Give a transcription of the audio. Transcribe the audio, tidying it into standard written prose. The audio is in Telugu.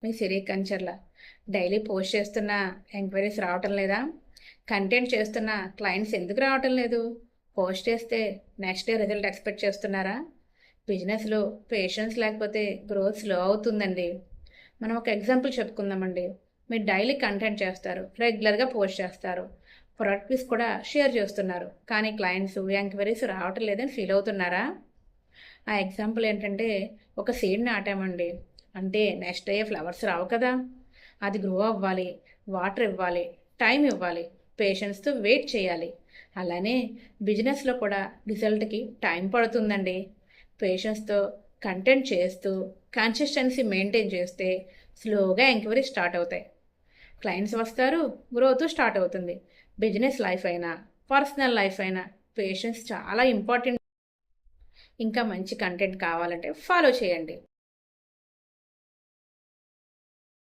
మీ సిరి కంచర్ల. డైలీ పోస్ట్ చేస్తున్న ఎంక్వైరీస్ రావటం లేదా? కంటెంట్ చేస్తున్న క్లయింట్స్ ఎందుకు రావటం లేదు? పోస్ట్ చేస్తే నెక్స్ట్ డే రిజల్ట్ ఎక్స్పెక్ట్ చేస్తున్నారా? బిజినెస్లో పేషెన్స్ లేకపోతే గ్రోత్ స్లో అవుతుందండి. మనం ఒక ఎగ్జాంపుల్ చెప్పుకుందామండి. మీరు డైలీ కంటెంట్ చేస్తారు, రెగ్యులర్గా పోస్ట్ చేస్తారు, ప్రొడక్ట్స్ కూడా షేర్ చేస్తున్నారు, కానీ క్లయింట్స్ ఎంక్వైరీస్ రావటం లేదని ఫీల్ అవుతున్నారా? ఆ ఎగ్జాంపుల్ ఏంటంటే, ఒక సీడ్ నాటామండి, అంటే నెక్స్ట్ డే ఫ్లవర్స్ రావు కదా. అది గ్రో అవ్వాలి, వాటర్ ఇవ్వాలి, టైం ఇవ్వాలి, పేషెన్స్తో వెయిట్ చేయాలి. అలానే బిజినెస్లో కూడా రిజల్ట్కి టైం పడుతుందండి. పేషెన్స్తో కంటెంట్ చేస్తూ కన్సిస్టెన్సీ మెయింటైన్ చేస్తే స్లోగా ఎంక్వైరీ స్టార్ట్ అవుతాయి, క్లయింట్స్ వస్తారు, గ్రోత్ స్టార్ట్ అవుతుంది. బిజినెస్ లైఫ్ అయినా పర్సనల్ లైఫ్ అయినా పేషెన్స్ చాలా ఇంపార్టెంట్. ఇంకా మంచి కంటెంట్ కావాలంటే ఫాలో చేయండి.